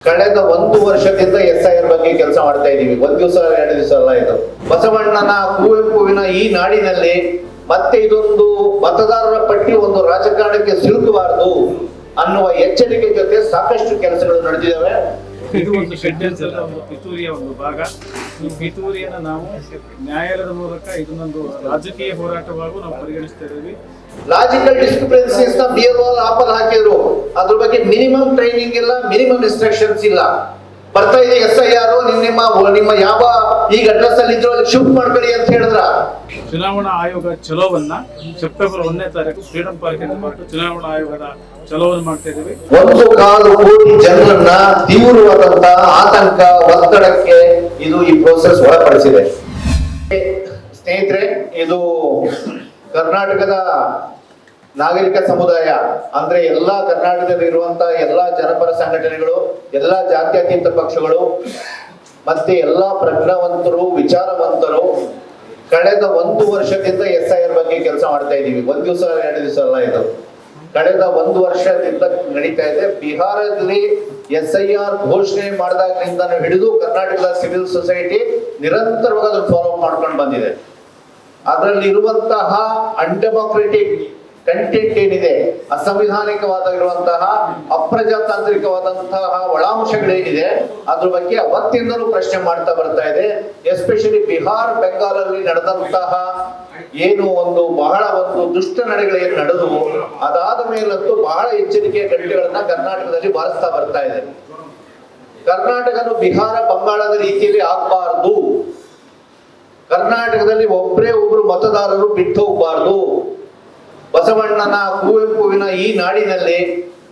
ಕಳೆದ 1 ವರ್ಷದಿಂದ SIR ಬಗ್ಗೆ ಕೆಲಸ ಮಾಡ್ತಾ ಇದೀವಿ. 1 ದಿವಸ 2 ದಿವಸ ಅಲ್ಲ ಇದು. ಬಸವಣ್ಣನ ಕುವೆಂಪುವಿನ ಈ ನಾಡಿನಲ್ಲಿ ಮತ್ತೆ ಇದೊಂದು ಮತದಾರರ ಪಟ್ಟಿ ಒಂದು ರಾಜಕಾರಣಕ್ಕೆ ಸಿಲುಕಬಾರದು ಅನ್ನುವ ಎಚ್ಚರಿಕೆ ಜೊತೆ ಸಾಕಷ್ಟು ಕೆಲಸಗಳು ನಡೆದಿದ್ದಾವೆ. ಇದು ಒಂದು ಷಡ್ಯಂತ್ರ, ಒಂದು ಪಿತೂರಿಯ ಒಂದು ಭಾಗ. ಈ ಪಿತೂರಿಯನ್ನು ನಾವು ನ್ಯಾಯಾಲಯದ ಮೂಲಕ ಇದನ್ನೊಂದು ರಾಜಕೀಯ ಹೋರಾಟವಾಗೂ ನಾವು ಪರಿಗಣಿಸ್ತಾ ಇದ್ದೀವಿ. ಲಾಜಿಕಲ್ ಡಿಸ್ಕ್ರಿಪೆನ್ಸೀಸ್ ನ BLO ಆಪಲ್ ಹಾಕಿದ್ರು. ಅದ್ರ ಬಗ್ಗೆ ಮಿನಿಮಮ್ ಟ್ರೈನಿಂಗ್ ಇಲ್ಲ, ಮಿನಿಮಮ್ ಇನ್ಸ್ಟ್ರಕ್ಷನ್ಸ್ ಇಲ್ಲ. ಬರ್ತಾ ಇದೆ SIR, ನಿಮ್ಮ ಯಾವ ಈಗ ಅಡ್ರೆಸ್ ಅಲ್ಲಿ ಇದ್ರು ಅಲ್ಲಿ ಶಿಫ್ಟ್ ಮಾಡ್ಕೊಳ್ಳಿ ಅಂತ ಹೇಳಿದ್ರ. ಚುನಾವಣಾ ಆಯೋಗ ಚಲೋವನ್ನ ಸೆಪ್ಟೆಂಬರ್ 1ನೇ ತಾರೀಕು ಫ್ರೀಡಂ ಪಾರ್ಕ್ ಚುನಾವಣಾ ಆಯೋಗದ ಚಲೋವನ್ನು ಮಾಡ್ತಾ ಇದ್ದೀವಿ. 1.25 ಕೋಟಿ ಜನರನ್ನ ತೀವ್ರವಾದಂತಹ ಆತಂಕ, ಒತ್ತಡಕ್ಕೆ ಇದು ಈ ಪ್ರೋಸೆಸ್ ಒಳಪಡಿಸಿದೆ. ಸ್ನೇಹಿತರೆ, ಇದು ಕರ್ನಾಟಕದ ನಾಗರಿಕ ಸಮುದಾಯ ಅಂದ್ರೆ ಎಲ್ಲಾ ಕರ್ನಾಟಕದಲ್ಲಿ ಇರುವಂತಹ ಎಲ್ಲಾ ಜನಪರ ಸಂಘಟನೆಗಳು, ಎಲ್ಲಾ ಜಾತ್ಯತೀತ ಪಕ್ಷಗಳು ಮತ್ತೆ ಎಲ್ಲಾ ಪ್ರಜ್ಞಾವಂತರು, ವಿಚಾರವಂತರು ಕಳೆದ 1 ವರ್ಷದಿಂದ SIR ಬಗ್ಗೆ ಕೆಲಸ ಮಾಡ್ತಾ ಇದೀವಿ. 1 ದಿವಸ 2 ದಿವಸ ಅಲ್ಲ ಇದು. ಕಳೆದ 1 ವರ್ಷದಿಂದ ನಡೀತಾ ಇದೆ. ಬಿಹಾರದಲ್ಲಿ SIR ಘೋಷಣೆ ಮಾಡಿದಾಗಲಿಂದ ಹಿಡಿದು ಕರ್ನಾಟಕದ ಸಿವಿಲ್ ಸೊಸೈಟಿ ನಿರಂತರವಾಗಿ ಅದನ್ನು ಫಾಲೋ ಮಾಡ್ಕೊಂಡು ಬಂದಿದೆ. ಅದರಲ್ಲಿ ಇರುವಂತಹ ಅನ್ಡೆಮೊಕ್ರೆಟಿಕ್ ಕಂಟೆಂಟ್ ಏನಿದೆ, ಅಸಂವಿಧಾನಿಕವಾಗಿರುವಂತಹ ಅಪ್ರಜಾತಾಂತ್ರಿಕವಾದಂತಹ ಒಳಾಂಶಗಳೇನಿದೆ, ಅದ್ರ ಬಗ್ಗೆ ಅವತ್ತಿಂದಲೂ ಪ್ರಶ್ನೆ ಮಾಡ್ತಾ ಬರ್ತಾ ಇದೆ. ಎಸ್ಪೆಷಲಿ ಬಿಹಾರ್, ಬೆಂಗಾಲಲ್ಲಿ ನಡೆದಂತಹ ಏನು ಬಹಳ ದುಷ್ಟ ನಡೆಗಳೇನು ನಡೆದವು, ಅದಾದ ಮೇಲಂತೂ ಬಹಳ ಎಚ್ಚರಿಕೆಯ ಗಂಟೆಗಳನ್ನ ಕರ್ನಾಟಕದಲ್ಲಿ ಬಾರಿಸ್ತಾ ಬರ್ತಾ ಇದೆ. ಕರ್ನಾಟಕನು ಬಿಹಾರ, ಬಂಗಾಳದ ರೀತಿಯಲ್ಲಿ ಆಗಬಾರ್ದು. ಕರ್ನಾಟಕದಲ್ಲಿ ಒಬ್ರು ಮತದಾರರು ಬಿಟ್ಟು ಹೋಗಬಾರ್ದು. ಬಸವಣ್ಣನ ಕುವೆಂಪುವಿನ ಈ ನಾಡಿನಲ್ಲಿ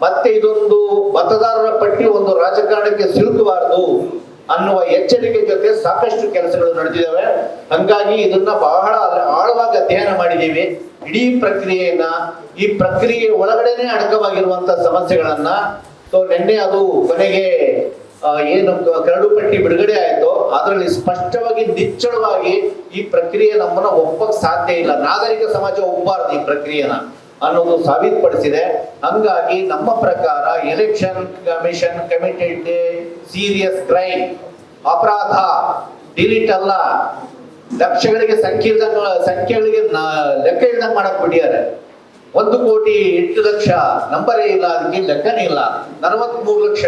ಮತ್ತೆ ಇದೊಂದು ಮತದಾರರ ಪಟ್ಟಿ ಒಂದು ರಾಜಕಾರಣಕ್ಕೆ ಸಿಲುಕಬಾರದು ಅನ್ನುವ ಎಚ್ಚರಿಕೆ ಜೊತೆ ಸಾಕಷ್ಟು ಕೆಲಸಗಳು ನಡೆದಿದ್ದಾವೆ. ಹಂಗಾಗಿ ಇದನ್ನ ಬಹಳ ಆಳವಾಗಿ ಅಧ್ಯಯನ ಮಾಡಿದ್ದೀವಿ. ಇಡೀ ಪ್ರಕ್ರಿಯೆಯನ್ನ, ಈ ಪ್ರಕ್ರಿಯೆ ಒಳಗಡೆನೆ ಅಡಕವಾಗಿರುವಂತಹ ಸಮಸ್ಯೆಗಳನ್ನ. ಸೊ ನಿನ್ನೆ ಅದು ಕೊನೆಗೆ ಏನು ಕರಡು ಪಟ್ಟಿ ಬಿಡುಗಡೆ ಆಯ್ತು, ಅದರಲ್ಲಿ ಸ್ಪಷ್ಟವಾಗಿ ನಿಚ್ಚಳವಾಗಿ ಈ ಪ್ರಕ್ರಿಯೆ ನಮ್ಮನ್ನ ಒಪ್ಪಕ್ ಸಾಧ್ಯ ಇಲ್ಲ, ನಾಗರಿಕ ಸಮಾಜ ಒಪ್ಪಬಾರದು ಈ ಪ್ರಕ್ರಿಯೆನ ಅನ್ನೋದು ಸಾಬೀತುಪಡಿಸಿದೆ. ಹಂಗಾಗಿ ನಮ್ಮ ಪ್ರಕಾರ election commission committed serious crime, ಅಪರಾಧ, ಡಿಲೀಟ್ ಅಲ್ಲ, ಲಕ್ಷಗಳಿಗೆ ಸಂಖ್ಯೆಗಳಿಗೆ ಲೆಕ್ಕ ಇಲ್ದಂಗೆ ಮಾಡಕ್ ಬಿಟ್ಟಿದ್ದಾರೆ. 1,08,00,000 ನಂಬರೇ ಇಲ್ಲ, ಅದಕ್ಕೆ ಲೆಕ್ಕನೇ ಇಲ್ಲ. 43 ಲಕ್ಷ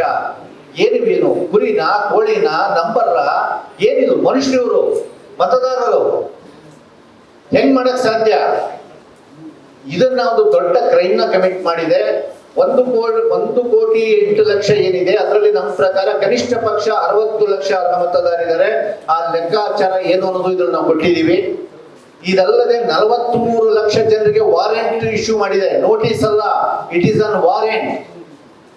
ಏನಿವೇನು, ಕುರಿನ, ಕೋಳಿನ, ನಂಬರ್ರ, ಏನಿದು? ಮನುಷ್ಯರು, ಮತದಾರರು ಹೆಂಗ್ ಮಾಡಕ್ ಸಾಧ್ಯ? ಇದನ್ನ ಒಂದು ದೊಡ್ಡ ಕ್ರೈಮ್ ನ ಕಮಿಟ್ ಮಾಡಿದೆ. 1,08,00,000 ಏನಿದೆ, ಅದರಲ್ಲಿ ನಮ್ಮ ಪ್ರಕಾರ ಕನಿಷ್ಠ ಪಕ್ಷ 60 ಲಕ್ಷ ಮತದಾರಿದ್ದಾರೆ. ಆ ಲೆಕ್ಕಾಚಾರ ಏನು ಅನ್ನೋದು ಇದ್ರಲ್ಲಿ ನಾವು ಕೊಟ್ಟಿದ್ದೀವಿ. ಇದಲ್ಲದೆ 43 ಲಕ್ಷ ಜನರಿಗೆ ವಾರೆಂಟ್ ಇಶ್ಯೂ ಮಾಡಿದೆ. ನೋಟಿಸ್ ಅಲ್ಲ, ಇಟ್ ಈಸ್ ಅನ್ ವಾರೆಂಟ್.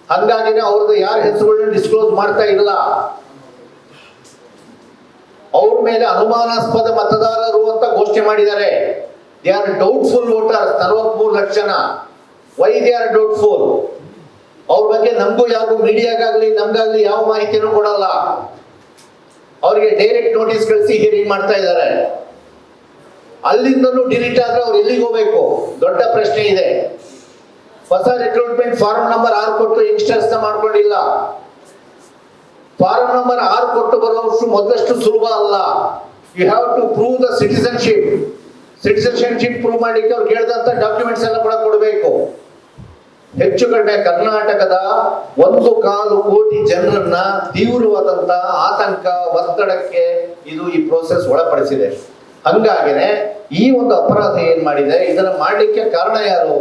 ಹಂಗಾಗಿನೇ ಅವ್ರದ್ದು ಯಾರ ಹೆಸರುಗಳನ್ನ ಡಿಸ್ಕ್ಲೋಸ್ ಮಾಡ್ತಾ ಇಲ್ಲ. ಅವ್ರ ಮೇಲೆ ಅನುಮಾನಾಸ್ಪದ ಮತದಾರರು ಅಂತ ಘೋಷಣೆ ಮಾಡಿದ್ದಾರೆ. ದೇ ಆರ್ ಡೌಟ್ಫುಲ್ ವೋಟರ್ಸ್, 43 ಲಕ್ಷನ. Why they are doubtful? ಅವ್ರ ಬಗ್ಗೆ ನಮಗೂ ಯಾರಿಗೂ ಮೀಡಿಯಾಗಾಗ್ಲಿ ನಮ್ಗಾಗ್ಲಿ ಯಾವ ಮಾಹಿತಿನೂ ಕೊಡಲ್ಲ. ಅವ್ರಿಗೆ ಡೈರೆಕ್ಟ್ ನೋಟಿಸ್ ಕಳಿಸಿ ಹಿಯರಿಂಗ್ ಮಾಡ್ತಾ ಇದ್ದಾರೆ. ಅಲ್ಲಿಂದಲೂ ಡಿಲೀಟ್ ಆದ್ರೆ ಅವ್ರು ಎಲ್ಲಿಗೆ ಹೋಗ್ಬೇಕು? ದೊಡ್ಡ ಪ್ರಶ್ನೆ ಇದೆ. ಹೊಸ ರಿಕ್ರೂಟ್ಮೆಂಟ್ ಫಾರ್ಮ್ ನಂಬರ್ 6 ಕೊಟ್ಟು ಯಂಗ್ಸ್ಟರ್ಸ್ ಮಾಡ್ಕೊಂಡಿಲ್ಲ. ಫಾರ್ಮ್ ನಂಬರ್ 6 ಕೊಟ್ಟು ಬರುವಷ್ಟು ಮೊದಲಷ್ಟು ಸುಲಭ ಅಲ್ಲ. You have to prove the citizenship. Citizenship prove ಮಾಡಲಿಕ್ಕೆ ಅವ್ರು ಕೇಳಿದಂತ ಡಾಕ್ಯುಮೆಂಟ್ಸ್ ಎಲ್ಲ ಕೂಡ ಕೊಡಬೇಕು. ಹೆಚ್ಚು ಕಡಿಮೆ ಕರ್ನಾಟಕದ 1.25 ಕೋಟಿ ಜನರನ್ನ ತೀವ್ರವಾದಂತಹ ಆತಂಕ, ಒತ್ತಡಕ್ಕೆ ಇದು ಈ ಪ್ರೋಸೆಸ್ ಒಳಪಡಿಸಿದೆ. ಹಂಗಾಗಿನೇ ಈ ಒಂದು ಅಪರಾಧ ಏನ್ ಮಾಡಿದೆ, ಇದನ್ನ ಮಾಡ್ಲಿಕ್ಕೆ ಕಾರಣ ಯಾರು?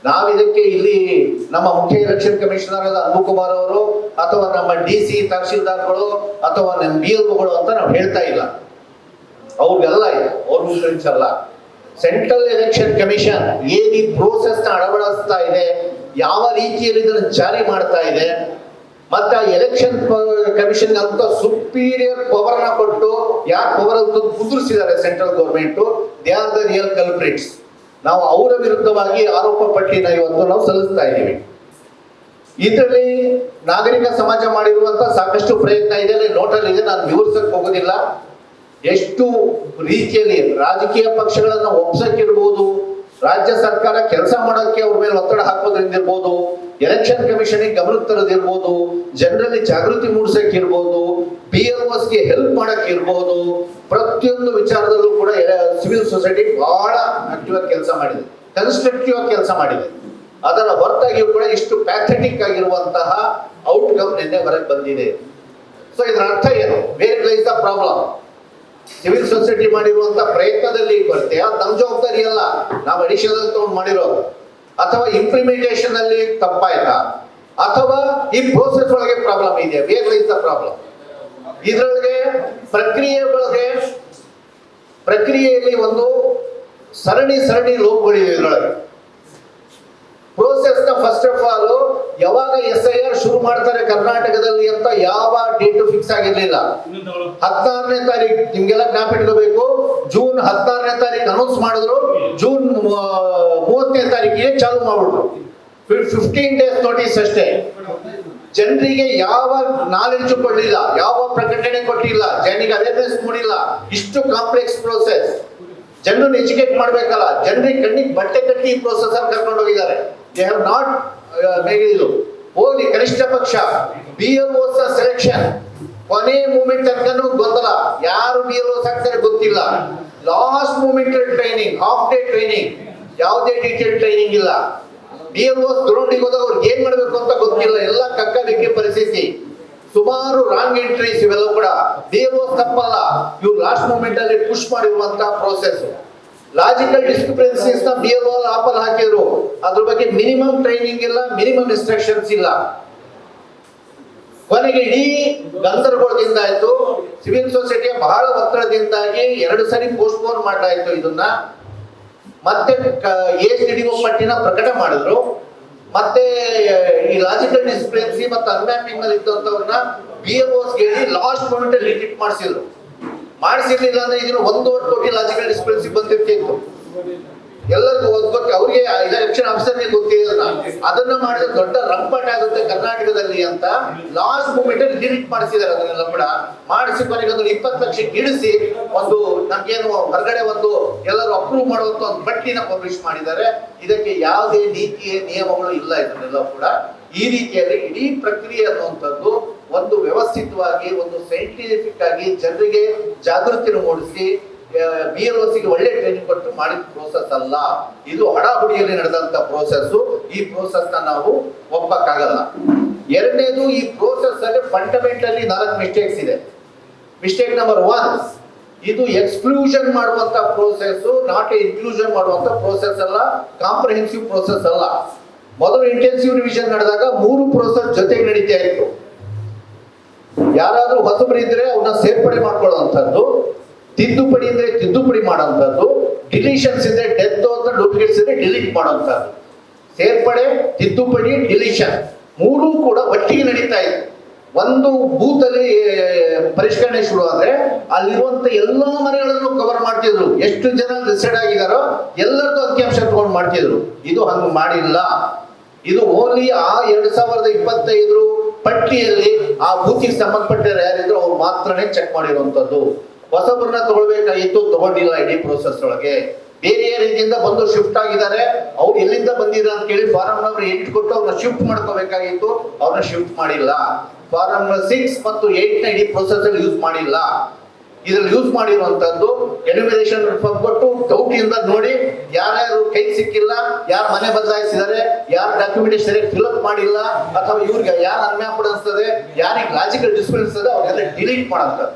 ನಾವಿದಕ್ಕೆ ಇಲ್ಲಿ ನಮ್ಮ ಮುಖ್ಯ ಎಲೆಕ್ಷನ್ ಕಮಿಷನರ್ ಆದ ಅನ್ಬುಕುಮಾರ್ ಅವರು ಅಥವಾ ನಮ್ಮ DC ತಹಶೀಲ್ದಾರ್ಗಳು ಅಥವಾ ನಮ್ಮ BLOಗಳು ಅಂತ ನಾವು ಹೇಳ್ತಾ ಇಲ್ಲ. ಅವ್ರಿಗೆಲ್ಲ ಇದೆ, ಅವ್ರ ಮುಖ್ಯಲ್ಲ. ಸೆಂಟ್ರಲ್ ಎಲೆಕ್ಷನ್ ಕಮಿಷನ್ ಏನ್ ಈ ಪ್ರೋಸೆಸ್ ನ ಅಳವಡಿಸ್ತಾ ಇದೆ, ಯಾವ ರೀತಿಯಲ್ಲಿ ಇದನ್ನು ಜಾರಿ ಮಾಡ್ತಾ ಇದೆ, ಮತ್ತೆ ಆ ಎಲೆಕ್ಷನ್ ಕಮಿಷನ್ ಅಂತ ಸುಪೀರಿಯರ್ ಪವರ್ ನ ಕೊಟ್ಟು ಯಾರು ಪವರ್ ಕುದುರಿಸಿದ್ದಾರೆ central government, they are the real culprits. ನಾವು ಅವರ ವಿರುದ್ಧವಾಗಿ ಆರೋಪ ಪಟ್ಟಿನ ಇವತ್ತು ನಾವು ಸಲ್ಲಿಸ್ತಾ ಇದ್ದೀವಿ. ಇದರಲ್ಲಿ ನಾಗರಿಕ ಸಮಾಜ ಮಾಡಿರುವಂತಹ ಸಾಕಷ್ಟು ಪ್ರಯತ್ನ ಇದೆ, ನೋಟಲ್ಲಿ ಇದೆ, ನಾನು ವಿವರಿಸಕ್ ಹೋಗೋದಿಲ್ಲ. ಎಷ್ಟು ರೀತಿಯಲ್ಲಿ ರಾಜಕೀಯ ಪಕ್ಷಗಳನ್ನ ಒಪ್ಸಕ್ಕಿರ್ಬೋದು, ರಾಜ್ಯ ಸರ್ಕಾರ ಕೆಲಸ ಮಾಡೋಕ್ಕೆ ಅವ್ರ ಮೇಲೆ ಒತ್ತಡ ಹಾಕೋದ್ರಿಂದ ಇರ್ಬೋದು, ಎಲೆಕ್ಷನ್ ಕಮಿಷನ್ ಗಮನಕ್ಕೆ ತರೋದಿರ್ಬೋದು, ಜನರಲ್ಲಿ ಜಾಗೃತಿ ಮೂಡಿಸಕ್ಕೆ ಇರ್ಬೋದು, BLOsಗೆ ಹೆಲ್ಪ್ ಮಾಡಕ್ಕೆ ಇರ್ಬೋದು, ಪ್ರತಿಯೊಂದು ವಿಚಾರದಲ್ಲೂ ಕೂಡ ಸಿವಿಲ್ ಸೊಸೈಟಿ ಬಹಳ ಆಕ್ಟಿವ್ ಆಗಿ ಕೆಲಸ ಮಾಡಿದೆ, ಕನ್ಸ್ಟ್ರಕ್ಟಿವ್ ಆಗಿ ಕೆಲಸ ಮಾಡಿದೆ. ಅದರ ಹೊರತಾಗಿಯೂ ಕೂಡ ಇಷ್ಟು ಪ್ಯಾಥೆಟಿಕ್ ಆಗಿರುವಂತಹ ಔಟ್ಕಮ್ ನಿನ್ನೆ ಹೊರಗೆ ಬಂದಿದೆ. ಸೊ ಇದರ ಅರ್ಥ ಏನು? Where lies the problem? Civil society ಮಾಡಿರುವಂತಹ ಪ್ರಯತ್ನದಲ್ಲಿ ಕೊರತೆ, ಅದು ನಮ್ಮ ಜವಾಬ್ದಾರಿ ಅಲ್ಲ, ನಾವು ಅಡಿಷನಲ್ ತಗೊಂಡು ಮಾಡಿರೋದು, ಅಥವಾ ಇಂಪ್ಲಿಮೆಂಟೇಷನ್ ಅಲ್ಲಿ ತಪ್ಪಾಯ್ತಾ, ಅಥವಾ ಈ ಪ್ರೋಸೆಸ್ ಒಳಗೆ ಪ್ರಾಬ್ಲಮ್ ಇದೆ. Where lies the problem? ಇದರೊಳಗೆ ಪ್ರಕ್ರಿಯೆಯಲ್ಲಿ ಒಂದು ಸರಣಿ ಲೋಪಗಳಿವೆ. ಇದರೊಳಗೆ ಪ್ರೋಸೆಸ್ ನ ಫಸ್ಟ್ ಆಫ್ ಆಲ್ ಯಾವಾಗ SIR ಶುರು ಮಾಡ್ತಾರೆ ಕರ್ನಾಟಕದಲ್ಲಿ ಅಂತ ಯಾವ ಡೇಟ್ ಫಿಕ್ಸ್ ಆಗಿರ್ಲಿಲ್ಲ. 16ನೇ ತಾರೀಕು ನಿಮ್ಗೆಲ್ಲ ಜ್ಞಾಪ ಇಟ್ಕೋಬೇಕು. ಜೂನ್ 16ನೇ ತಾರೀಕು ಅನೌನ್ಸ್ ಮಾಡಿದ್ರು, ಜೂನ್ 30ನೇ ತಾರೀಕಿಗೆ ಚಾಲು ಮಾಡ್ಬಿಟ್ರು. 15 ಡೇಸ್ ನೋಟಿಸ್ ಅಷ್ಟೇ. ಜನರಿಗೆ ಯಾವ ನಾಲೆಡ್ಜ್ ಕೊಡ್ಲಿಲ್ಲ, ಯಾವ ಪ್ರಕಟಣೆ ಕೊಟ್ಟಿಲ್ಲ, ಜನರಿಗೆ ಅವೇರ್ನೆಸ್ ಮೂಡಿಲ್ಲ. ಇಷ್ಟು ಕಾಂಪ್ಲೆಕ್ಸ್ ಪ್ರೋಸೆಸ್, ಜನರನ್ನು ಎಜುಕೇಟ್ ಮಾಡ್ಬೇಕಲ್ಲ, ಜನರಿಗೆ ಕಣ್ಣಿಗೆ ಬಟ್ಟೆ ಕಟ್ಟಿ ಈ ಪ್ರೋಸೆಸ್ ಅಲ್ಲಿ ಕರ್ಕೊಂಡು ಹೋಗಿದ್ದಾರೆ. ದೇ ಹ್ಯಾವ್ ನಾಟ್ ಇದು ಹೋಗಿ ಕನಿಷ್ಠ ಪಕ್ಷ BLOs ಸೆಲೆಕ್ಷನ್ ಕೊನೆ ಮೂಮೆಂಟ್ ತನಕನೂ ಗೊಂದಲ, ಯಾರು BLOs ಆಗ್ತಾರೆ ಗೊತ್ತಿಲ್ಲ. Last moment training, half day training, ಯಾವುದೇ ಡೀಟೇಲ್ ಟ್ರೈನಿಂಗ್ ಇಲ್ಲ. BLOs ಗ್ರೌಂಡಿಗೆ ಹೋದಾಗ ಅವ್ರಿಗೆ ಏನ್ ಮಾಡ್ಬೇಕು ಅಂತ ಗೊತ್ತಿಲ್ಲ, ಎಲ್ಲ ಕಕ್ಕಲಿಕ್ಕೆ ಪರಿಸ್ಥಿತಿ. ಸುಮಾರು ರಾಂಗ್ ಎಂಟ್ರೀಸ್ ಇವೆಲ್ಲ ಕೂಡ. BLOs ತಪ್ಪಲ್ಲ, ಇವು ಲಾಸ್ಟ್ ಮೂಮೆಂಟ್ ಅಲ್ಲಿ ಪುಷ್ ಮಾಡಿರುವಂತಹ ಪ್ರೋಸೆಸ್. ಲಾಜಿಕಲ್ ಡಿಸ್ಕ್ರಿಪೆನ್ಸೀಸ್ ನ BLO ಆಪಲ್ ಹಾಕಿದ್ರು, ಅದ್ರ ಬಗ್ಗೆ ಮಿನಿಮಮ್ ಟ್ರೈನಿಂಗ್ ಇಲ್ಲ, ಮಿನಿಮಮ್ ಇನ್ಸ್ಟ್ರಕ್ಷನ್ಸ್ ಇಲ್ಲ. ಕೊನೆಗೆ ಇಡೀ ಗಂದರಗೋಳದಿಂದ ಆಯ್ತು, ಸಿವಿಲ್ ಸೊಸೈಟಿಯ ಬಹಳ ಒತ್ತಡದಿಂದಾಗಿ 2 ಸರಿ ಪೋಸ್ಟ್ಪೋನ್ ಮಾಡಲಾಯ್ತು. ಇದನ್ನ ಮತ್ತೆ ACDO ಪಟ್ಟಿನ ಪ್ರಕಟ ಮಾಡಿದ್ರು. ಮತ್ತೆ ಈ ಲಾಜಿಕಲ್ ಡಿಸ್ಕ್ರಿಪೆನ್ಸಿ ಮತ್ತು ಅನ್ಮ್ಯಾಪಿಂಗ್ ನಲ್ಲಿ ಇದ್ದಂತವ್ರನ್ನ BLOs ಹೇಳಿ ಲಾಸ್ಟ್ ಮೂಮೆಂಟ್ ಅಲ್ಲಿ ಲಿಮಿಟ್ ಮಾಡಿಸಿರ್ಲಿಲ್ಲ ಅಂದ್ರೆ ಇದನ್ನು 1.5 ಕೋಟಿ ಲಾಜಿಕಲ್ ಡಿಸ್ಕ್ರಿಪೆನ್ಸಿ ಬಂದಿರ್ತಿತ್ತು. ಎಲ್ಲರಿಗೂ ಗೊತ್ತು, ಅವ್ರಿಗೆ ಎಲೆಕ್ಷನ್ ಆಫೀಸರ್ಗೆ ಗೊತ್ತಿಲ್ಲ. ಅದನ್ನ ಮಾಡಿದ್ರೆ ದೊಡ್ಡ ರಂಪಾಟ ಆಗುತ್ತೆ ಕರ್ನಾಟಕದಲ್ಲಿ ಅಂತ ಲಾಸ್ಟ್ ಮೂಮೆಂಟ್ ಅಲ್ಲಿ ಡಿಲೀಟ್ ಮಾಡಿಸಿದ್ದಾರೆ. ಅದನ್ನೆಲ್ಲ ಕೂಡ ಮಾಡಿಸಿ ಕೊನೆಗೆ ಒಂದು 20 ಲಕ್ಷಕ್ಕೆ ಇಳಿಸಿ ಒಂದು ನಮ್ಗೇನು ಹೊರಗಡೆ ಒಂದು ಎಲ್ಲರೂ ಅಪ್ರೂವ್ ಮಾಡುವಂತ ಒಂದು ಪಟ್ಟಿನ ಪಬ್ಲಿಷ್ ಮಾಡಿದ್ದಾರೆ. ಇದಕ್ಕೆ ಯಾವುದೇ ನೀತಿಯ ನಿಯಮಗಳು ಇಲ್ಲ. ಇದನ್ನೆಲ್ಲ ಕೂಡ ಈ ರೀತಿಯಲ್ಲಿ ಇಡೀ ಪ್ರಕ್ರಿಯೆ ಅನ್ನುವಂಥದ್ದು ಒಂದು ವ್ಯವಸ್ಥಿತವಾಗಿ, ಒಂದು ಸೈಂಟಿಫಿಕ್ ಆಗಿ ಜನರಿಗೆ ಜಾಗೃತಿ ಮೂಡಿಸಿ BLOsಗೆ ಒಳ್ಳೆ ಟ್ರೈನಿಂಗ್ ಕೊಟ್ಟು ಮಾಡಿದ ಪ್ರೋಸೆಸ್ ಅಲ್ಲ. ಇದು ಹಡಾಹುಡಿಯಲ್ಲಿ ನಡೆದಂತ ಪ್ರೋಸೆಸ್. ಈ ಪ್ರೋಸೆಸ್ ನ ನಾವು ಒಪ್ಪಕ್ಕಾಗಲ್ಲ. ಎರಡನೇದು, ಈ ಪ್ರೋಸೆಸ್ ಅಲ್ಲಿ ಫಂಡಮೆಂಟಲಿ 4 ಮಿಸ್ಟೇಕ್ಸ್ ಇದೆ. ಮಿಸ್ಟೇಕ್ ನಂಬರ್ 1, ಇದು ಎಕ್ಸ್ಕ್ಲೂಷನ್ ಮಾಡುವಂತ ಪ್ರೋಸೆಸ್, ನಾಟ್ ಇನ್ಕ್ಲೂಷನ್ ಮಾಡುವಂತ ಪ್ರೋಸೆಸ್ ಅಲ್ಲ, ಕಾಂಪ್ರಹೆನ್ಸಿವ್ ಪ್ರೋಸೆಸ್ ಅಲ್ಲ. ಮೊದಲು ಇಂಟೆನ್ಸಿವ್ ರಿವಿಷನ್ ನಡೆದಾಗ 3 ಪ್ರೋಸೆಸ್ ಜೊತೆಗೆ ನಡೀತಾ ಇತ್ತು. ಯಾರಾದ್ರೂ ಹೊಸಬರು ಇದ್ರೆ ಅವ್ರನ್ನ ಸೇರ್ಪಡೆ ಮಾಡ್ಕೊಳ್ಳುವಂಥದ್ದು, ತಿದ್ದುಪಡಿ ಇದ್ರೆ ತಿದ್ದುಪಡಿ ಮಾಡೋಂಥದ್ದು, ಡಿಲೀಷನ್ಸ್ ಇದ್ರೆ ಡೆತ್ ಅಂತ ಡೂಪ್ಲಿಕೇಟ್ಸ್ ಇದ್ರೆ ಡಿಲೀಟ್ ಮಾಡೋಂಥದ್ದು. ಸೇರ್ಪಡೆ, ತಿದ್ದುಪಡಿ, ಡಿಲೀಷನ್ 3 ಕೂಡ ಒಟ್ಟಿಗೆ ನಡೀತಾ ಇತ್ತು. ಒಂದು ಬೂತ್ ಅಲ್ಲಿ ಪರಿಷ್ಕರಣೆ ಶುರು ಆದ್ರೆ ಅಲ್ಲಿರುವಂತ ಎಲ್ಲಾ ಮನೆಗಳನ್ನು ಕವರ್ ಮಾಡ್ತಿದ್ರು. ಎಷ್ಟು ಜನ ರಿಸೈಡ್ ಆಗಿದಾರೋ ಎಲ್ಲರದ್ದು ಅಂಕಿಅಂಶ ತಗೊಂಡು ಮಾಡ್ತಿದ್ರು. ಇದು ಹಂಗ ಮಾಡಿಲ್ಲ. ಇದು ಓನ್ಲಿ ಆ 2025 ಪಟ್ಟಿಯಲ್ಲಿ ಆ ಬೂತಿಗೆ ಸಂಬಂಧಪಟ್ಟ ಯಾರಿದ್ರು ಅವ್ರು ಮಾತ್ರನೇ ಚೆಕ್ ಮಾಡಿರುವಂತದ್ದು. ಹೊಸಬ್ರನ್ನ ತಗೊಳ್ಬೇಕಾಗಿತ್ತು, ತಗೊಂಡಿಲ್ಲ. ಇಡೀ ಪ್ರೋಸೆಸ್ ಒಳಗೆ ಬೇರೆ ರೀತಿಯಿಂದ ಬಂದು ಶಿಫ್ಟ್ ಆಗಿದ್ದಾರೆ. ಅವ್ರು ಎಲ್ಲಿಂದ ಬಂದಿರ ಅಂತ ಕೇಳಿ ಫಾರಂ ನಂಬರ್ 8 ಕೊಟ್ಟು ಅವ್ರನ್ನ ಶಿಫ್ಟ್ ಮಾಡ್ಕೋಬೇಕಾಗಿತ್ತು, ಅವ್ರನ್ನ ಶಿಫ್ಟ್ ಮಾಡಿಲ್ಲ. ಫಾರಂ ನಂಬರ್ 6 ಮತ್ತು 8 ನ ಇಡೀ ಪ್ರೋಸೆಸ್ ಅಲ್ಲಿ ಯೂಸ್ ಮಾಡಿಲ್ಲ. ಇದ್ರಲ್ಲಿ ಯೂಸ್ ಮಾಡಿರುವಂತದ್ದು ಎನ್ಯುಮರೇಷನ್ ಫಾರ್ಮ್ ಕೊಟ್ಟು ಡೌಟಿಂದ ನೋಡಿ ಯಾರ್ಯಾರು ಕೈ ಸಿಕ್ಕಿಲ್ಲ, ಯಾರು ಮನೆ ಬದಲಾಯಿಸಿದ್ದಾರೆ, ಯಾರು ಡಾಕ್ಯುಮೆಂಟೇಶನ್ ಸರಿಯಾಗಿ ಫಿಲ್ಅಪ್ ಮಾಡಿಲ್ಲ, ಅಥವಾ ಇವ್ರಿಗೆ ಯಾರು ಅನ್ಮ್ಯಾಪ್ಡ್ ಅನ್ಸ್ತದೆ, ಯಾರಿಗೆ ಲಾಜಿಕಲ್ ಡಿಸ್ಪ್ಯೂಟ್ ಅನ್ಸ್ತದೆ ಅವ್ರಿಗೆಲ್ಲ ಡಿಲೀಟ್ ಮಾಡೋದು.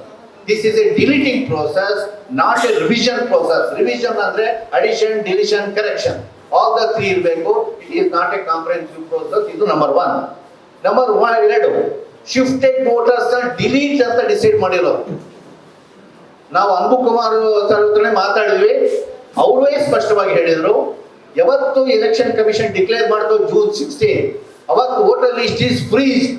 This is a deleting process, not a revision process. Revision ಅಂದ್ರೆ addition, deletion, correction. All the 3 ಇರಬೇಕು. It is not a comprehensive process. ಇದು number 1. Number 2, shifted voters delete ಅಂತ ಡಿಸೈಡ್ ಮಾಡಿರೋದು. ನಾವು ಅನ್ಬು ಕುಮಾರ್ ಸರ್ ಹತ್ರನೇ ಮಾತಾಡಿದ್ವಿ. ಅವರೇ ಸ್ಪಷ್ಟವಾಗಿ ಹೇಳಿದ್ರು, ಯಾವತ್ತು ಎಲೆಕ್ಷನ್ ಕಮಿಷನ್ ಡಿಕ್ಲೇರ್ ಮಾಡ್ತು ಜೂನ್ 16, ಅವತ್ತು ವೋಟರ್ ಲಿಸ್ಟ್ ಈಸ್ ಫ್ರೀಸ್.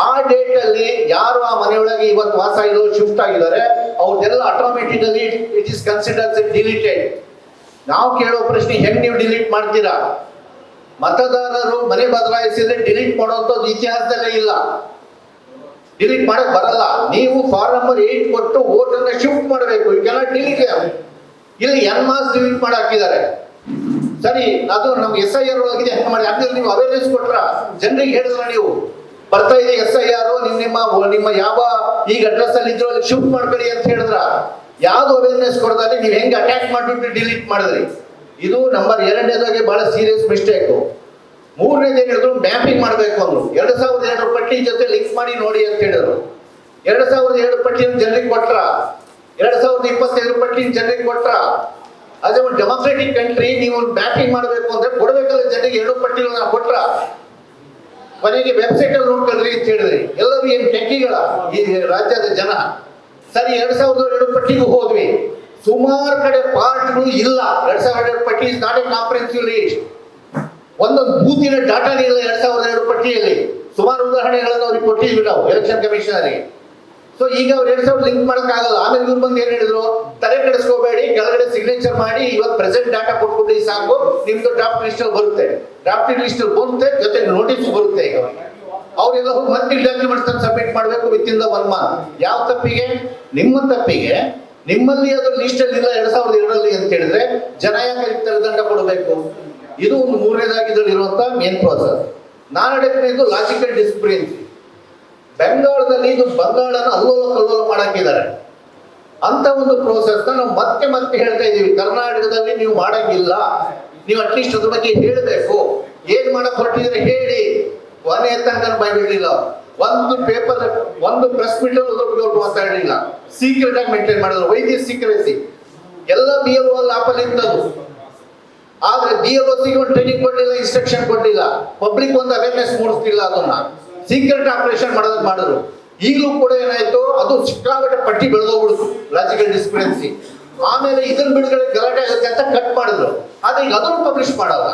ಆ ಡೇಟ್ ಅಲ್ಲಿ ಯಾರು ಆ ಮನೆಯೊಳಗೆ ಇವತ್ತು ವಾಸ ಇರೋ ಶಿಫ್ಟ್ ಆಗಿದ್ದಾರೆ ಅವ್ರದೆಲ್ಲ automatically it is considers deleted. ನಾವು ಕೇಳೋ ಪ್ರಶ್ನೆ, ಹೆಂಗ್ ನೀವು ಡಿಲೀಟ್ ಮಾಡ್ತೀರಾ? ಮತದಾರರು ಮನೆ ಬದಲಾಯಿಸಿದ್ರೆ ಡಿಲೀಟ್ ಮಾಡುವಂಥದ್ದು ಇತಿಹಾಸದಲ್ಲೇ ಇಲ್ಲ. ಡಿಲೀಟ್ ಮಾಡಕ್ ಬರಲ್ಲ. ನೀವು ಫಾರ್ಮ್ ನಂಬರ್ 8 ಕೊಟ್ಟು ವೋಟ್ ಅನ್ನ ಶಿಫ್ಟ್ ಮಾಡಬೇಕು. ಇದೆಲ್ಲ ಡಿಲೀಟ್. ಇಲ್ಲಿ ಎನ್ ಮಾಸ್ ಡಿಲೀಟ್ ಮಾಡಿ ಹಾಕಿದ್ದಾರೆ. ಸರಿ, ಅದು ನಮ್ಗೆ SIR ಒಳಗಿದೆ ಹೆಂಗ್ ಮಾಡಿ ಅದ್ರಲ್ಲಿ ನೀವು ಅವೇರ್ನೆಸ್ ಕೊಟ್ರ, ಜನರಿಗೆ ಹೇಳಿದ್ರ ನೀವು ಬರ್ತಾ ಇದೆ SIR ನಿಮ್ಮ ಯಾವ ಈಗ ಅಡ್ರೆಸ್ ಅಲ್ಲಿ ಇದ್ರು ಅಲ್ಲಿ ಶಿಫ್ಟ್ ಮಾಡ್ಕೊಳ್ಳಿ ಅಂತ ಹೇಳಿದ್ರ, ಯಾವ್ದು ಅವೇರ್ನೆಸ್ ಕೊಡದಲ್ಲಿ ನೀವು ಹೆಂಗ್ ಅಟ್ಯಾಕ್ ಮಾಡ್ಬಿಟ್ಟು ಡಿಲೀಟ್ ಮಾಡಿದ್ರಿ. ಇದು ನಂಬರ್ 2ನೇದಾಗಿ ಬಹಳ ಸೀರಿಯಸ್ ಮಿಸ್ಟೇಕ್. 3ನೇದು ಏನ್ ಹೇಳಿದ್ರು, ಮ್ಯಾಪಿಂಗ್ ಮಾಡ್ಬೇಕು ಅಂದ್ರು. 2002 ಪಟ್ಟಿ ಜೊತೆ ಲಿಂಕ್ ಮಾಡಿ ನೋಡಿ ಅಂತ ಹೇಳಿದ್ರು. 2007 ಪಟ್ಟಿಯನ್ನು ಜನರಿಗೆ ಕೊಟ್ರ, 2025 ಪಟ್ಟಿ ಜನರಿಗೆ ಕೊಟ್ರ. ಅದೇ ಒಂದು ಡೆಮೋಕ್ರೆಟಿಕ್ ಕಂಟ್ರಿ, ನೀವು ಮ್ಯಾಪಿಂಗ್ ಮಾಡಬೇಕು ಅಂದ್ರೆ ಕೊಡ್ಬೇಕಲ್ಲ ಜನರಿಗೆ 2 ಪಟ್ಟಿಗಳನ್ನ ಕೊಟ್ರ. ಕೊನೆಗೆ ವೆಬ್ಸೈಟ್ ಅಲ್ಲಿ ನೋಡ್ಕೊಳ್ರಿ ಅಂತ ಹೇಳಿದ್ರಿ. ಎಲ್ಲರೂ ಏನ್ ಟೆಕ್ಕಿಗಳ ಈ ರಾಜ್ಯದ ಜನ. ಸರಿ, 2002 ಪಟ್ಟಿಗೂ ಹೋದ್ವಿ, ಸುಮಾರು ಕಡೆ ಪಾರ್ಟ್ಗಳು ಇಲ್ಲ. 2002 ಪಟ್ಟಿ is not A comprehensive list. ಒಂದೊಂದು ಬೂತಿನ ಡಾಟಾನೇ ಇಲ್ಲ 2002 ಪಟ್ಟಿಯಲ್ಲಿ. ಸುಮಾರು ಉದಾಹರಣೆಗಳನ್ನು ಅವ್ರಿಗೆ ಕೊಟ್ಟಿದ್ವಿ ನಾವು ಎಲೆಕ್ಷನ್ ಕಮಿಷನರಿಗೆ. ಸೊ ಈಗ ಅವ್ರು 2000 ಲಿಂಕ್ ಮಾಡಕ್ ಆಗಲ್ಲ. ಆಮೇಲೆ ಇವ್ರು ಬಂದು ಏನ್ ಹೇಳಿದ್ರು, ತಲೆ ಕೆಡಿಸ್ಕೋಬೇಡಿ, ಕೆಳಗಡೆ ಸಿಗ್ನೇಚರ್ ಮಾಡಿ ಇವತ್ತು ಪ್ರೆಸೆಂಟ್ ಡಾಟಾ ಕೊಟ್ಬಿಟ್ಟು ಸಾಕು, ನಿಮ್ದು ಡ್ರಾಫ್ಟ್ ಲಿಸ್ಟ್ ಅಲ್ಲಿ ಬರುತ್ತೆ, ಡ್ರಾಫ್ಟ್ ಲಿಸ್ಟ್ ಅಲ್ಲಿ ಬರುತ್ತೆ, ಜೊತೆ ನೋಟಿಸ್ ಬರುತ್ತೆ. ಈಗ ಅವರೆಲ್ಲ ಹೋಗಿ ಮತ್ತೆ ಡಾಕ್ಯುಮೆಂಟ್ಸ್ ಸಬ್ಮಿಟ್ ಮಾಡಬೇಕು ವಿತಿನ್ ದ 1 ಮಂತ್. ಯಾವ ತಪ್ಪಿಗೆ? ನಿಮ್ಮ ತಪ್ಪಿಗೆ. ನಿಮ್ಮಲ್ಲಿ ಅದು ಲಿಸ್ಟ್ ಅಲ್ಲಿ ಇಲ್ಲ 2002 ಅಂತ ಹೇಳಿದ್ರೆ ಜನ ಯಾಕೆ ದಂಡ ಕೊಡಬೇಕು? ಇದು ಒಂದು 3ನೇದಾಗಿ ಇದರಲ್ಲಿ ಇರುವಂತಹ ಮೇನ್ ಪ್ರೋಸೆಸ್. 4ನೇದು ಲಾಜಿಕಲ್ ಡಿಸ್ಪ್ರಿಯನ್ಸಿ. ಬೆಂಗಾಳದಲ್ಲಿ ಇದು ಬಂಗಾಳನ ಅಲ್ಲೋಲ ಕಲ್ಲೋಲ ಮಾಡಾಕಿದ್ದಾರೆ. ಅಂತ ಒಂದು ಪ್ರೋಸೆಸ್ ನಾವು ಮತ್ತೆ ಹೇಳ್ತಾ ಇದೀವಿ. ಕರ್ನಾಟಕದಲ್ಲಿ ನೀವು ಮಾಡಂಗಿಲ್ಲ, ನೀವು ಅಟ್ಲೀಸ್ಟ್ ಅದ್ರ ಬಗ್ಗೆ ಹೇಳಬೇಕು. ಏನ್ ಮಾಡಕ್ ಹೊರಟಿದ್ರೆ ಹೇಳಿ. ಕೊನೆ ತನಕ ಬೈಬಿಡ್ಲಿಲ್ಲ. ಒಂದು ಪೇಪರ್, ಒಂದು ಪ್ರೆಸ್ ಮೀಟ್ ಅಲ್ಲಿ ಮಾತಾಡಲಿಲ್ಲ. ಸೀಕ್ರೆಟ್ ಆಗಿ ಮೇಂಟೈನ್ ಮಾಡಿದ್ರು, ವೈದ್ಯ ಸೀಕ್ರೆಸಿ. ಎಲ್ಲ BLO ಆಪಲ್ಲಿ ಇದ್ದದು. ಆದ್ರೆ BLOಸಿಗೆ ಒಂದು ಟ್ರೈನಿಂಗ್ ಕೊಡ್ಲಿಲ್ಲ, ಇನ್ಸ್ಟ್ರಕ್ಷನ್ ಕೊಡ್ಲಿಲ್ಲ, ಪಬ್ಲಿಕ್ ಒಂದು ಅವೇರ್ನೆಸ್ ಮೂಡಿಸ್ತಿಲ್ಲ. ಅದನ್ನ ಸೀಕ್ರೆಟ್ ಆಪರೇಷನ್ ಮಾಡಿದ್ರು. ಈಗಲೂ ಕೂಡ ಏನಾಯ್ತು, ಅದು ಸಿಕ್ಕಾಪಟ್ಟೆ ಪಟ್ಟಿ ಬೆಳೆದೋಗ್ಬಿಡ್ತು, ಲಾಜಿಕಲ್ ಡಿಸ್ಪ್ರಿಯನ್ಸಿ. ಆಮೇಲೆ ಇದನ್ನ ಬಿಡುಗಡೆ ಗಲಾಟೆ ಆಗುತ್ತೆ ಅಂತ ಕಟ್ ಮಾಡಿದ್ರು. ಆದ್ರೆ ಈಗ ಅದನ್ನು ಪಬ್ಲಿಷ್ ಮಾಡಲ್ಲ.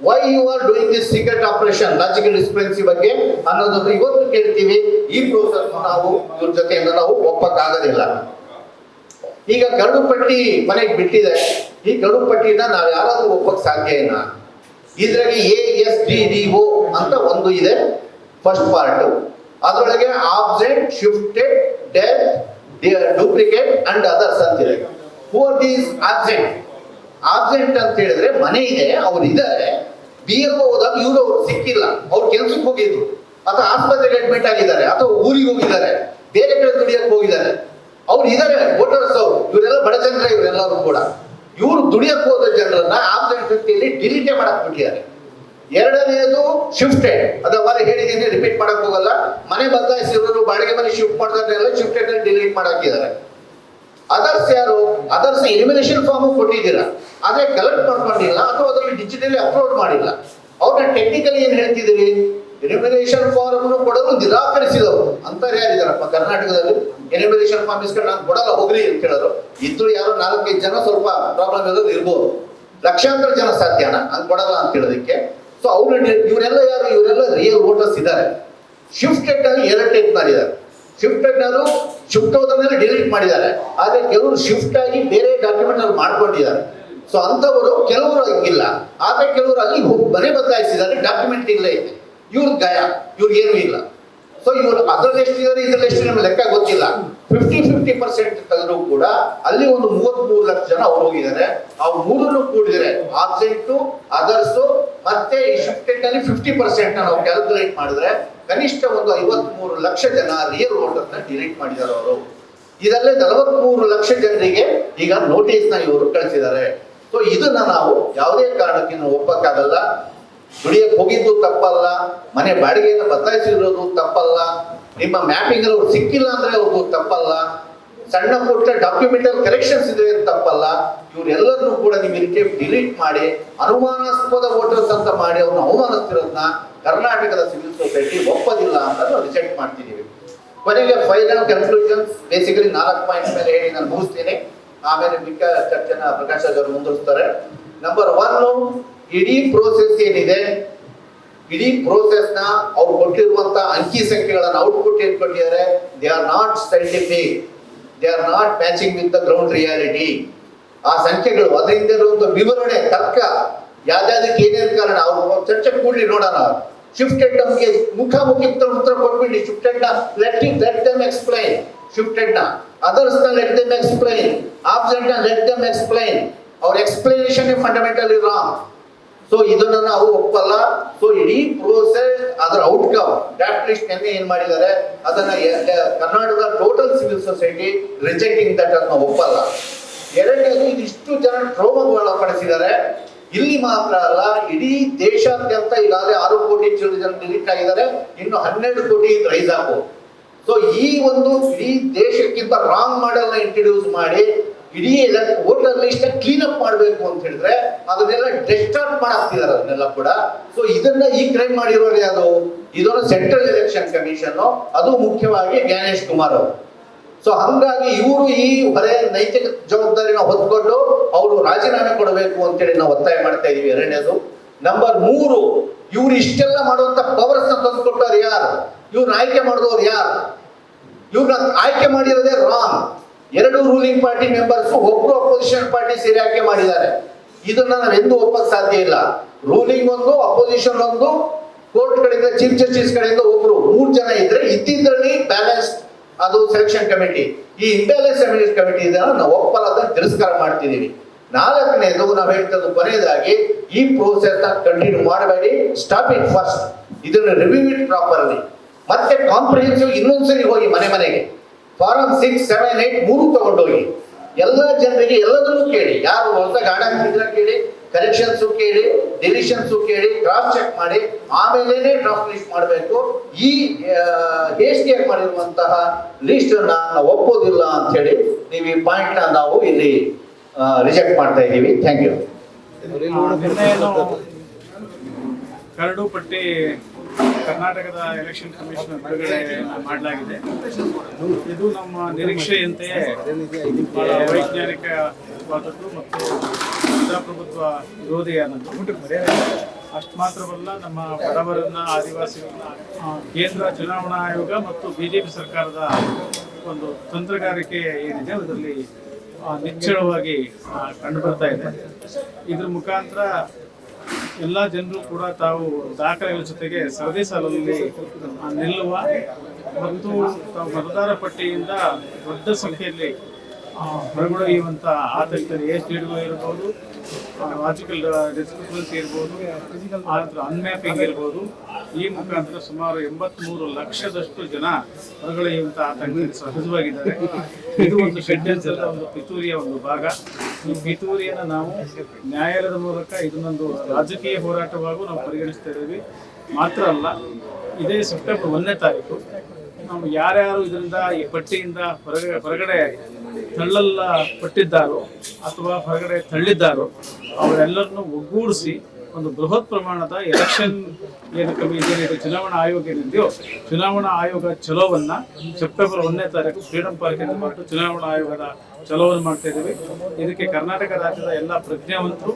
Why you are doing this secret operation logical discrepancy ಬಗ್ಗೆ ಅನ್ನೋದನ್ನು ಇವತ್ತು ಕೇಳ್ತೀವಿ. ಈ ಪ್ರೋಸೆಸ್ ನಾವು ಇವ್ರ ಜೊತೆಯಿಂದ ನಾವು ಒಪ್ಪಕ್ಕಾಗೋದಿಲ್ಲ. ಈಗ ಗರಡು ಪಟ್ಟಿ ಮನೆಗೆ ಬಿಟ್ಟಿದೆ. ಈ ಗರಡು ಪಟ್ಟಿನ ನಾವು ಯಾರಾದ್ರೂ ಒಪ್ಪಕ್ ಸಾಧ್ಯ ಇಲ್ಲ. ಇದ್ರಾಗೆ ASDDO ಅಂತ ಒಂದು ಇದೆ, ಫಸ್ಟ್ ಪಾರ್ಟ್. ಅದರೊಳಗೆ absent, shifted, death, duplicate and others ಅಂತಿದೆ. Who are these absent? Absent ಅಂತ ಹೇಳಿದ್ರೆ ಮನೆ ಇದೆ, ಅವ್ರು ಇದ್ದಾರೆ, BLO ಹೋದಾಗ ಇವರು ಸಿಕ್ಕಿಲ್ಲ, ಅವ್ರು ಕೆಲ್ಸಕ್ಕೆ ಹೋಗಿದ್ರು, ಅಥವಾ ಆಸ್ಪತ್ರೆಗೆ ಅಡ್ಮಿಟ್ ಆಗಿದ್ದಾರೆ, ಅಥವಾ ಊರಿಗೆ ಹೋಗಿದ್ದಾರೆ, ಬೇರೆ ಕಡೆ ದುಡಿಯಕ್ಕೆ ಹೋಗಿದ್ದಾರೆ. ಅವ್ರು ಇದ್ದಾರೆ ವೋಟರ್ಸ್. ಇವರೆಲ್ಲ ಬಡ ಜನರ, ಇವರೆಲ್ಲರೂ ಕೂಡ ಇವರು ದುಡಿಯಕ್ಕೆ ಹೋದ ಜನರನ್ನ ಆಬ್ಸೆಂಟ್ ಸ್ಥಿತಿಯಲ್ಲಿ ಡಿಲೀಟೇ ಮಾಡಕ್ ಬಿಟ್ಟಿದ್ದಾರೆ. 2ನೇದು ಶಿಫ್ಟೆಡ್. ಅದವಾಗ ಹೇಳಿದ್ದೀನಿ, ರಿಪೀಟ್ ಮಾಡಕ್ ಹೋಗಲ್ಲ. ಮನೆ ಬದಲಾಯಿಸಿರೋರು, ಬಾಡಿಗೆ ಮನೆ ಶಿಫ್ಟ್ ಮಾಡ್ತಾರೆ, ಶಿಫ್ಟೆಡ್ ಡಿಲೀಟ್ ಮಾಡಾಕಿದ್ದಾರೆ. ಅದರ್ಸ್ ಯಾರು? ಅದರ್ಸ್ ಎಲಿಮಿನೇಷನ್ ಫಾರ್ಮ್ ಕೊಟ್ಟಿದ್ದೀರಾ, ಆದ್ರೆ ಕಲೆಕ್ಟ್ ಮಾಡ್ಕೊಂಡಿಲ್ಲ, ಅಥವಾ ಅದರಲ್ಲಿ ಡಿಜಿಟಲಿ ಅಪ್ಲೋಡ್ ಮಾಡಿಲ್ಲ. ಅವ್ರನ್ನ ಟೆಕ್ನಿಕಲಿ ಏನ್ ಹೇಳ್ತಿದ್ದೀರಿ, ಎಲಿಮಿನೇಷನ್ ಫಾರ್ಮ್ ಕೊಡಲು ನಿರಾಕರಿಸಿದವರು ಅಂತಾರೆ ಯಾರಿದಾರಪ್ಪ ಕರ್ನಾಟಕದಲ್ಲಿ? ಎಲಿಮಿನೇಷನ್ ಫಾರ್ಮ್ ಇಸ್ಕೊಂಡು ನಾನು ಕೊಡಲ್ಲ ಹೋಗ್ರಿ ಅಂತ ಹೇಳೋರು ಇದ್ರು. ಯಾರೋ 4-5 ಜನ ಸ್ವಲ್ಪ ಪ್ರಾಬ್ಲಮ್ ಇರೋದು ಇರ್ಬೋದು, ಲಕ್ಷಾಂತರ ಜನ ಸಾಧ್ಯನಾ ಹಂಗ್ ಕೊಡಲ್ಲ ಅಂತ ಹೇಳೋದಕ್ಕೆ? ಸೊ ಇವರೆಲ್ಲ ಯಾರು? ಇವರೆಲ್ಲ ರಿಯಲ್ ವೋಟರ್ಸ್ ಇದ್ದಾರೆ. ಶಿಫ್ಟೆಡ್ ಆಗಿ 2 ಟೈಪ್ ಮಾಡಿದ್ದಾರೆ. ಶಿಫ್ಟೆಡ್ ಅವರು ಶಿಫ್ಟ್ ಹೋದ್ಮೇಲೆ ಡಿಲೀಟ್ ಮಾಡಿದ್ದಾರೆ, ಆದ್ರೆ ಕೆಲವರು ಶಿಫ್ಟ್ ಆಗಿ ಬೇರೆ ಡಾಕ್ಯುಮೆಂಟ್ ಅಲ್ಲಿ ಮಾಡ್ಕೊಂಡಿದ್ದಾರೆ. ಸೊ ಅಂತವರು ಕೆಲವರು ಹಂಗಿಲ್ಲ, ಆದ್ರೆ ಕೆಲವರು ಅಲ್ಲಿ ಮನೆ ಬದಲಾಯಿಸಿದ್ದಾರೆ, ಡಾಕ್ಯುಮೆಂಟ್ ಇಲ್ಲ ಇದೆ. ಇವ್ರ ಗಾಯ, ಇವ್ರಿಗೇನು ಇಲ್ಲ. ಸೊ ಇವ್ರು ಅದ್ರಲ್ಲಿ ಎಷ್ಟಿದ್ದಾರೆ, ಇದ್ರಲ್ಲಿ ಎಷ್ಟು ನಮ್ಗೆ ಲೆಕ್ಕ ಗೊತ್ತಿಲ್ಲ. 50% ತೆಗೆದ್ರು ಕೂಡ ಅಲ್ಲಿ ಒಂದು 33 ಲಕ್ಷ ಜನ ಅವ್ರು ಹೋಗಿದ್ದಾರೆ. ಅವ್ರು 3 ಕೂಡಿದ್ರೆ ಆಬ್ಸೆಂಟ್, ಅದರ್ಸ್ ಮತ್ತೆ ಈ ಶಿಫ್ಟೆಡ್ ಅಲ್ಲಿ 50% ನಾವು ಕ್ಯಾಲ್ಕುಲೇಟ್ ಮಾಡಿದ್ರೆ ಕನಿಷ್ಠ ಒಂದು 53 ಲಕ್ಷ ಜನ ರಿಯಲ್ ವೋಟರ್ ನ ಡಿಲೀಟ್ ಮಾಡಿದ್ದಾರೆ ಅವರು. ಇದರಲ್ಲೇ 43 ಲಕ್ಷ ಜನರಿಗೆ ಈಗ ನೋಟಿಸ್ ನ ಇವರು ಕಳಿಸಿದ್ದಾರೆ. ಸೊ ಇದನ್ನ ನಾವು ಯಾವುದೇ ಕಾರಣಕ್ಕೆ ನಾವು ಒಪ್ಪಕ್ಕಾಗಲ್ಲ. ದುಡಿಯಕ್ಕೆ ಹೋಗಿದ್ದು ತಪ್ಪಲ್ಲ, ಮನೆ ಬಾಡಿಗೆಯನ್ನು ಬದಲಾಯಿಸಿರೋದು ತಪ್ಪಲ್ಲ, ನಿಮ್ಮ ಮ್ಯಾಪಿಂಗ್ ಅವ್ರು ಸಿಕ್ಕಿಲ್ಲ ಅಂದ್ರೆ ಅವ್ರದ್ದು ತಪ್ಪಲ್ಲ, ಸಣ್ಣ ಪುಟ್ಟ ಡಾಕ್ಯುಮೆಂಟಲ್ ಕರೆಕ್ಷನ್ಸ್ ಇದೆ ತಪ್ಪಲ್ಲ. ಇವರೆಲ್ಲರನ್ನೂ ಕೂಡ ನೀವು ಇದಕ್ಕೆ ಡಿಲೀಟ್ ಮಾಡಿ ಅನುಮಾನಾಸ್ಪದ ವೋಟರ್ಸ್ ಅಂತ ಮಾಡಿ ಅವ್ರನ್ನ ಅವಮಾನಿಸ್ತಿರೋದನ್ನ ಕರ್ನಾಟಕದ ಸಿವಿಲ್ ಸೊಸೈಟಿ ಒಪ್ಪದಿಲ್ಲ ಅಂತ ನಾವು ರಿಜೆಕ್ಟ್ ಮಾಡ್ತಿದ್ದೀವಿ. ಕೊನೆಗೆ ಫೈನಲ್ ಕನ್ಕ್ಲೂಷನ್ಸ್ ಬೇಸಿಕಲಿ 4 ಪಾಯಿಂಟ್ ಮೇಲೆ ಹೇಳಿ ನಾನು ಮುಗಿಸ್ತೀನಿ. ಆಮೇಲೆ ಮಿಕ್ಕ ಚರ್ಚೆನ ಪ್ರಕಾಶ್ ಅವರು ಮುಂದುವರಿಸ್ತಾರೆ. ನಂಬರ್ 1, ಇಡೀ ಪ್ರೋಸೆಸ್ ಏನಿದೆ, ಇಡೀ ಪ್ರೋಸೆಸ್ ನ ಅವ್ರು ಕೊಟ್ಟಿರುವಂತ ಅಂಕಿ ಸಂಖ್ಯೆಗಳನ್ನ ಔಟ್ಪುಟ್ ಏನ್ ಕೊಟ್ಟಿದ್ದಾರೆ, they are not scientific, they are not matching with the ground reality. ಆ ಸಂಖ್ಯೆಗಳು ಅದರಿಂದ ಇರುವಂತ ವಿವರಣೆ, ತರ್ಕ, ಯಾವ್ದಾದಕ್ಕೆ ಏನೇನು ಕಾರಣ ಅವ್ರು ಚರ್ಚೆ ಕೂಡ್ಲಿ ನೋಡೋಣ. ಶಿಫ್ಟೆಡ್ ನಮ್ಗೆ ಮುಖಾಮುಖಿ ಉತ್ತರ ಕೊಟ್ಬಿಡಿ. ಶಿಫ್ಟೆಡ್ ನ ಲೆಟ್ ದೆಮ್ ಎಕ್ಸ್ಪ್ಲೈನ್, ಶಿಫ್ಟೆಡ್ ನ ಅದರ್ಸ್ ನ ಲೆಟ್ ದೆಮ್ ಎಕ್ಸ್ಪ್ಲೈನ್, ಆಬ್ಸೆಂಟ್ ನ ಲೆಟ್ ದೆಮ್ ಎಕ್ಸ್ಪ್ಲೈನ್. ಅವ್ರ ಎಕ್ಸ್ಪ್ಲನೇಷನ್ ಫಂಡಮೆಂಟಲಿ ರಾಂಗ್. ಸೊ ಇದನ್ನ ನಾವು ಒಪ್ಪಲ್ಲ. ಸೊ ಇಡೀ ಪ್ರೋಸೆಸ್ ಅದರ ಔಟ್ಕಮ್ ಡ್ರಾಫ್ಟ್ ಲಿಸ್ಟ್ ನಿನ್ನೆ ಏನ್ ಮಾಡಿದ್ದಾರೆ ಅದನ್ನ Karnataka total civil society rejecting that ಅನ್ನು ಒಪ್ಪಲ್ಲ. ಎರಡನೇದು ಇದಿಷ್ಟು ಜನ ಟ್ರೋಮಾಗೊಳಪಡಿಸಿದ್ದಾರೆ. ಇಲ್ಲಿ ಮಾತ್ರ ಅಲ್ಲ, ಇಡೀ ದೇಶಾದ್ಯಂತ ಈಗಾಗಲೇ 6 ಕೋಟಿ ಜನ ಡಿಲೀಟ್ ಆಗಿದ್ದಾರೆ, ಇನ್ನು 12 ಕೋಟಿ ರೈಸ್ ಆಗ್ಬೋದು. ಸೊ ಈ ಒಂದು ಇಡೀ ದೇಶಕ್ಕಿಂತ ರಾಂಗ್ ಮಾಡೆಲ್ ನ ಇಂಟ್ರೊಡ್ಯೂಸ್ ಮಾಡಿ ಇಡೀ ವೋಟರ್ ಲಿಸ್ಟ್ ಕ್ಲೀನ್ ಅಪ್ ಮಾಡಬೇಕು ಅಂತ ಹೇಳಿದ್ರೆ ಅದನ್ನೆಲ್ಲ ಡೆಸ್ಟಾರ್ಟ್ ಮಾಡಾಕ್ತಿದ್ದಾರೆ ಅದನ್ನೆಲ್ಲ ಕೂಡ. ಸೊ ಇದನ್ನ ಈ ಕ್ರೈಮ್ ಮಾಡಿರೋರು ಯಾವುದು? ಇದನ್ನು ಸೆಂಟ್ರಲ್ ಎಲೆಕ್ಷನ್ ಕಮಿಷನ್, ಅದು ಮುಖ್ಯವಾಗಿ ಜ್ಞಾನೇಶ್ ಕುಮಾರ್ ಅವರು. ಸೊ ಹಂಗಾಗಿ ಇವರು ಈ ಹೊರೆ ನೈತಿಕ ಜವಾಬ್ದಾರಿನ ಹೊತ್ಕೊಂಡು ಅವರು ರಾಜೀನಾಮೆ ಕೊಡಬೇಕು ಅಂತೇಳಿ ನಾವು ಒತ್ತಾಯ ಮಾಡ್ತಾ ಇದೀವಿ. ಎರಡನೇದು. ನಂಬರ್ 3, ಇವ್ರು ಇಷ್ಟೆಲ್ಲ ಮಾಡುವಂತ ಪವರ್ಸ್ ತಂದುಕೊಟ್ಟವ್ರು ಯಾರು? ಇವ್ರನ್ನ ಆಯ್ಕೆ ಮಾಡಿದವ್ರು ಯಾರು? ಇವ್ರನ್ನ ಆಯ್ಕೆ ಮಾಡಿರೋದೇ ರಾಂಗ್. 2 ರೂಲಿಂಗ್ ಪಾರ್ಟಿ ಮೆಂಬರ್ಸ್, ಒಬ್ರು ಅಪೋಸಿಷನ್ ಪಾರ್ಟಿ ಸೇರಿ ಆಯ್ಕೆ ಮಾಡಿದ್ದಾರೆ. ಇದನ್ನ ನಾವೆಂದೂ ಒಪ್ಪಕ್ಕೆ ಸಾಧ್ಯ ಇಲ್ಲ. ರೂಲಿಂಗ್ ಒಂದು, ಅಪೋಸಿಷನ್ ಒಂದು, ಕೋರ್ಟ್ ಕಡೆಯಿಂದ ಚೀಫ್ ಜಸ್ಟಿಸ್ ಕಡೆಯಿಂದ ಒಬ್ರು, 3 ಜನ ಇದ್ರೆ ಇದ್ದಿದ್ರಲ್ಲಿ ಬ್ಯಾಲೆನ್ಸ್ ಅದು ಸೆಲೆಕ್ಷನ್ ಕಮಿಟಿ. ಈ ಇಂಬ್ಯಾಲೆನ್ಸ್ ಕಮಿಟಿ ಇದನ್ನ ನಾವು ಒಪ್ಪಲಾದ ತಿರಸ್ಕಾರ ಮಾಡ್ತಿದೀವಿ. 4ನೇದು ನಾವು ಹೇಳ್ತದ್ದು ಕೊನೆಯದಾಗಿ, ಈ ಪ್ರೋಸೆಸ್ ಕಂಟಿನ್ಯೂ ಮಾಡಬೇಡಿ, ಸ್ಟಾಪ್ ಇಟ್ ಫಸ್ಟ್. ಇದನ್ನ ರಿವ್ಯೂ ಇಟ್ ಪ್ರಾಪರ್ಲಿ. ಮತ್ತೆ ಕಾಂಪ್ರಿಹೆನ್ಸಿವ್ ಇನ್ನೊಂದ್ಸರಿ ಹೋಗಿ ಮನೆಗೆ ಫಾರಂ 6, 7, 8 3 ತಗೊಂಡೋಗಿ ಎಲ್ಲ ಜನರಿಗೆ ಎಲ್ಲದನ್ನೂ ಕೇಳಿ. ಯಾರು ಹೊಸ ಗಾರ್ಡನ್ ಕೇಳಿ, ಕರೆಕ್ಷನ್ಸ್ ಕೇಳಿ, ಡಿಲಿಷನ್ಸ್ ಕೇಳಿ, ಕ್ರಾಸ್ ಚೆಕ್ ಮಾಡಿ ಆಮೇಲೆ ಡ್ರಾಫ್ಟ್ ಲಿಸ್ಟ್ ಮಾಡಬೇಕು. ಈ ಹೇಸ್ಟಿಯಾಗಿ ಮಾಡಿರುವಂತಹ ಲಿಸ್ಟ್ ನಾವು ಒಪ್ಪೋದಿಲ್ಲ ಅಂತ ಹೇಳಿ ನೀವು ಈ ಪಾಯಿಂಟ್ ನ ನಾವು ಇಲ್ಲಿ ರಿಜೆಕ್ಟ್ ಮಾಡ್ತಾ ಇದ್ದೀವಿ. Thank you. ಕರಡು ಪಟ್ಟಿ ಕರ್ನಾಟಕದ ಎಲೆಕ್ಷನ್ ಕಮಿಷನ್ ಬಿಡುಗಡೆ ಮಾಡಲಾಗಿದೆ. ಇದು ನಮ್ಮ ನಿರೀಕ್ಷೆಯಂತೆಯೇ ಬಹಳ ವೈಜ್ಞಾನಿಕವಾದದ್ದು ಮತ್ತು ಪ್ರಜಾಪ್ರಭುತ್ವ ವಿರೋಧಿಯಾದದ್ದು. ಅಷ್ಟು ಮಾತ್ರವಲ್ಲ, ನಮ್ಮ ಬಡವರನ್ನ, ಆದಿವಾಸಿಗಳನ್ನ ಕೇಂದ್ರ ಚುನಾವಣಾ ಆಯೋಗ ಮತ್ತು ಬಿಜೆಪಿ ಸರ್ಕಾರದ ಒಂದು ತಂತ್ರಗಾರಿಕೆ ಏನಿದೆ ಅದರಲ್ಲಿ ನಿಚ್ಚಳವಾಗಿ ಕಂಡು ಬರ್ತಾ ಇದೆ. ಇದ್ರ ಮುಖಾಂತರ ಎಲ್ಲ ಜನರು ಕೂಡ ತಾವು ದಾಖಲೆಗಳ ಜೊತೆಗೆ ಸರದಿ ಸಾಲಲ್ಲಿ ನಿಲ್ಲುವ ಮತ್ತು ತಾವು ಮತದಾರ ಪಟ್ಟಿಯಿಂದ ದೊಡ್ಡ ಸಂಖ್ಯೆಯಲ್ಲಿ ಹೊರಗುಳಿಯುವಂಥ ಆತಂಕ ಏಜ್ಗಳು ಇರ್ಬೋದು, ಲಾಜಿಕಲ್ ಡಿಸ್ಕ್ರಿಪನ್ಸಿ ಇರ್ಬೋದು, ಆನಂತರ ಅನ್ಮ್ಯಾಪಿಂಗ್ ಇರ್ಬೋದು. ಈ ಮುಖಾಂತರ ಸುಮಾರು 83 ಲಕ್ಷದಷ್ಟು ಜನ ಹೊರಗುಳಿಯುವಂಥ ಆತಂಕ ಸಹಜವಾಗಿದ್ದಾರೆ. ಇದು ಒಂದು ಷಡ್ಯಂತ್ರದ ಒಂದು ಪಿತೂರಿಯ ಒಂದು ಭಾಗ. ಈ ಪಿತೂರಿಯನ್ನು ನಾವು ನ್ಯಾಯಾಲಯದ ಮೂಲಕ ಇದನ್ನೊಂದು ರಾಜಕೀಯ ಹೋರಾಟವಾಗೂ ನಾವು ಪರಿಗಣಿಸ್ತಾ ಇದ್ದೀವಿ. ಮಾತ್ರ ಅಲ್ಲ, ಇದೇ ಸೆಪ್ಟೆಂಬರ್ 1ನೇ ತಾರೀಕು ನಾವು ಯಾರ್ಯಾರು ಇದರಿಂದ ಈ ಪಟ್ಟಿಯಿಂದ ಹೊರಗಡೆ ತಳ್ಳಲ್ಪಟ್ಟಿದ್ದಾರೋ ಅಥವಾ ಹೊರಗಡೆ ತಳ್ಳಿದ್ದಾರೋ ಅವರೆಲ್ಲರನ್ನು ಒಗ್ಗೂಡಿಸಿ ಒಂದು ಬೃಹತ್ ಪ್ರಮಾಣದ ಎಲೆಕ್ಷನ್ ಏನು ಚುನಾವಣಾ ಆಯೋಗ ಏನಿದೆಯೋ ಚುನಾವಣಾ ಆಯೋಗ ಚಲೋವನ್ನ ಸೆಪ್ಟೆಂಬರ್ 1ನೇ ತಾರೀಕು ಫ್ರೀಡಂ ಪಾರ್ಕಿಂದ ಮಾಡಿತು ಚುನಾವಣಾ ಆಯೋಗದ ಚಲೋವನ್ನು ಮಾಡ್ತಾ ಇದ್ದೀವಿ. ಇದಕ್ಕೆ ಕರ್ನಾಟಕ ರಾಜ್ಯದ ಎಲ್ಲ ಪ್ರಜ್ಞಾವಂತರು,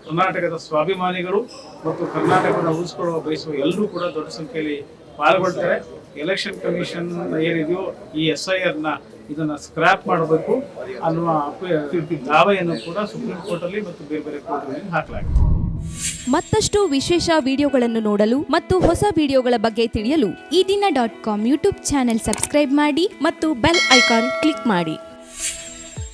ಕರ್ನಾಟಕದ ಸ್ವಾಭಿಮಾನಿಗಳು ಮತ್ತು ಕರ್ನಾಟಕವನ್ನು ಉಳಿಸ್ಕೊಳ್ಳುವ ಬಯಸುವ ಎಲ್ಲರೂ ಕೂಡ ದೊಡ್ಡ ಸಂಖ್ಯೆಯಲ್ಲಿ ಪಾಲ್ಗೊಳ್ತಾರೆ. ಎಲೆಕ್ಷನ್ ಕಮಿಷನ್ ಏನಿದೆಯೋ ಈ SIR ಇದನ್ನ ಸ್ಕ್ರಾಪ್ ಮಾಡಬೇಕು ಅನ್ನುವ ದಾವೆಯನ್ನು ಕೂಡ ಸುಪ್ರೀಂ ಕೋರ್ಟಲ್ಲಿ ಮತ್ತು ಬೇರೆ ಬೇರೆ ಕೋರ್ಟ್ಗಳಲ್ಲಿ ಹಾಕಲಾಗಿದೆ. ಮತ್ತಷ್ಟು ವಿಶೇಷ ವಿಡಿಯೋಗಳನ್ನು ನೋಡಲು ಮತ್ತು ಹೊಸ ವಿಡಿಯೋಗಳ ಬಗ್ಗೆ ತಿಳಿಯಲು EDina.com ಯೂಟ್ಯೂಬ್ ಚಾನೆಲ್ ಸಬ್ಸ್ಕ್ರೈಬ್ ಮಾಡಿ ಮತ್ತು ಬೆಲ್ ಐಕಾನ್ ಕ್ಲಿಕ್ ಮಾಡಿ.